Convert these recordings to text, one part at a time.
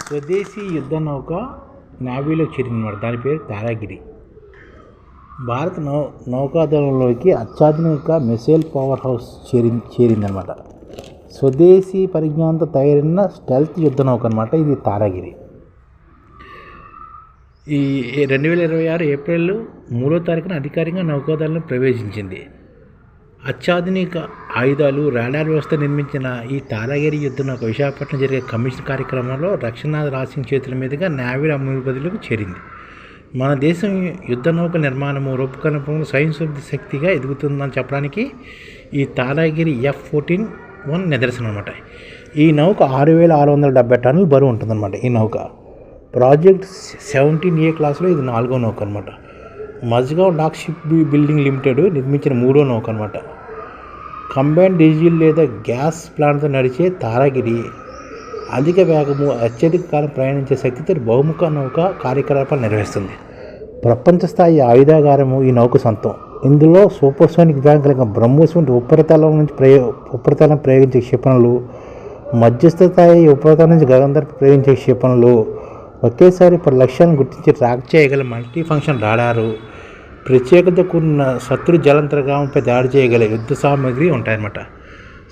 స్వదేశీ యుద్ధ నౌక నేవీలో చేరిందన్నమాట. దాని పేరు తారాగిరి. భారత నౌకాదళంలోకి అత్యాధునిక మిసైల్ పవర్ హౌస్ చేరిందనమాట. స్వదేశీ పరిజ్ఞానంతో తయారైన స్టెల్త్ యుద్ధ నౌక అనమాట ఇది తారాగిరి. ఈ 2026 ఏప్రిల్ 3వ తారీఖున అధికారికంగా నౌకాదళంలో ప్రవేశించింది. అత్యాధునిక ఆయుధాలు, రాడార్ వ్యవస్థ నిర్మించిన ఈ తారాగిరి యుద్ధ నౌక విశాఖపట్నం జరిగే కమిషన్ కార్యక్రమంలో రక్షణనాథ్ రాసింగ్ చేతుల మీదుగా నేవీ అభివృద్ధిలోకి చేరింది. మన దేశం యుద్ధ నౌకల నిర్మాణము, రూపకల్పనలో స్వయంసిద్ధ శక్తిగా ఎదుగుతుందని చెప్పడానికి ఈ తారాగిరి F-14 నిదర్శనం అనమాట. ఈ నౌక 6,670 టన్నుల బరువు ఉంటుందన్నమాట. ఈ నౌక ప్రాజెక్ట్ 17A క్లాస్లో ఇది 4వ నౌక అనమాట. Mazagon dock ship building limited నిర్మించిన 3వ నౌక అనమాట. కంబైన్డ్ డీజిల్ లేదా గ్యాస్ ప్లాంట్తో నడిచే తారాగిరి అధిక వేగము, అత్యధిక కాలం ప్రయాణించే శక్తితో బహుముఖ నౌక కార్యకలాపాలు నిర్వహిస్తుంది. ప్రపంచ స్థాయి ఆయుధాగారము ఈ నౌక సొంతం. ఇందులో సూపర్సోనిక్ వేగం కలిగిన బ్రహ్మోస్ వంటి ఉపరితలం ప్రయోగించే క్షిపణులు, మధ్యస్థ స్థాయి ఉపరితలం నుంచి గగనతలం ప్రయోగించే క్షిపణులు, ఒకేసారి 10 లక్ష్యాలను గుర్తించి ట్రాక్ చేయగల మల్టీ ఫంక్షన్ రాడారు, ప్రత్యేకత కూడిన శత్రు జలంతర్గామంపై దాడి చేయగల యుద్ధ సామాగ్రి ఉంటాయన్నమాట.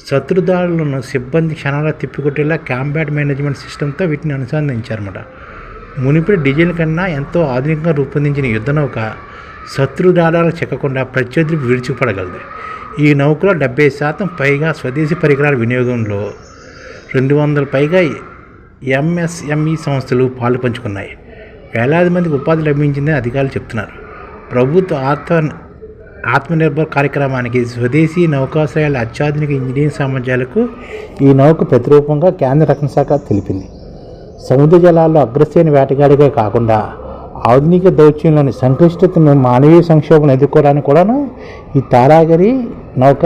శత్రు దాడులను సిబ్బంది క్షణాల్లో తిప్పికొట్టేలా కాంబాట్ మేనేజ్మెంట్ సిస్టమ్తో వీటిని అనుసంధానించారన్నమాట. మునిపటి డిజైన్ కన్నా ఎంతో ఆధునికంగా రూపొందించిన యుద్ధ నౌక శత్రు రాడాలకు చిక్కకుండా ప్రత్యర్థులకు విరుచుకుపడగలదు. ఈ నౌకలో 70% పైగా స్వదేశీ పరికరాల వినియోగంలో 200 పైగా MSME సంస్థలు పాలు పంచుకున్నాయి. వేలాది మందికి ఉపాధి లభించిందని అధికారులు చెప్తున్నారు. ప్రభుత్వ ఆత్మనిర్భర్ కార్యక్రమానికి స్వదేశీ నౌకాశ్రయాల అత్యాధునిక ఇంజనీరింగ్ సామర్థ్యాలకు ఈ నౌక ప్రతిరూపంగా కేంద్ర రక్షణ శాఖ తెలిపింది. సముద్ర జలాల్లో అగ్రశ్రేణి వేటగాడిగా కాకుండా ఆధునిక దౌత్యంలోని సంక్లిష్టతను, మానవీయ సంక్షోభం ఎదుర్కోవడానికి కూడాను ఈ తారాగిరి నౌక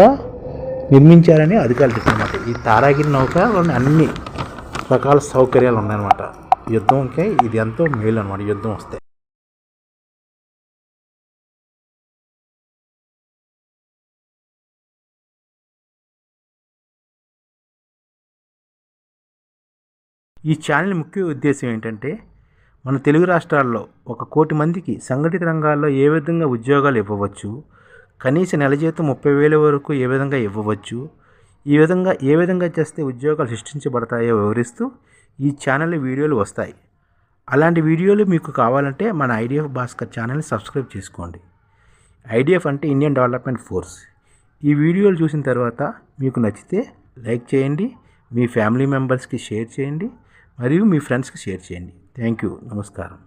నిర్మించారని అధికారులు చెప్తున్నారు. ఈ తారాగిరి నౌకలోని అన్ని రకాల సౌకర్యాలు ఉన్నాయన్నమాట. యుద్ధంకే ఇది ఎంతో మేలు అనమాట. యుద్ధం వస్తే ఈ ఛానల్ ముఖ్య ఉద్దేశం ఏంటంటే మన తెలుగు రాష్ట్రాల్లో 1 కోటి మందికి సంఘటిత రంగాల్లో ఏ విధంగా ఉద్యోగాలు ఇవ్వవచ్చు, కనీస నెల జీతం 30,000 వరకు ఏ విధంగా ఇవ్వవచ్చు, ఏ విధంగా చేస్తే ఉద్యోగాలు సృష్టించబడతాయో వివరిస్తూ ఈ ఛానల్ వీడియోలు వస్తాయి. అలాంటి వీడియోలు మీకు కావాలంటే మన IDF భాస్కర్ ఛానల్ని సబ్స్క్రైబ్ చేసుకోండి. IDF అంటే ఇండియన్ డెవలప్మెంట్ ఫోర్స్. ఈ వీడియోలు చూసిన తర్వాత మీకు నచ్చితే లైక్ చేయండి, మీ ఫ్యామిలీ మెంబర్స్కి షేర్ చేయండి, మరియు మీ ఫ్రెండ్స్కి షేర్ చేయండి. Thank you. నమస్కారం.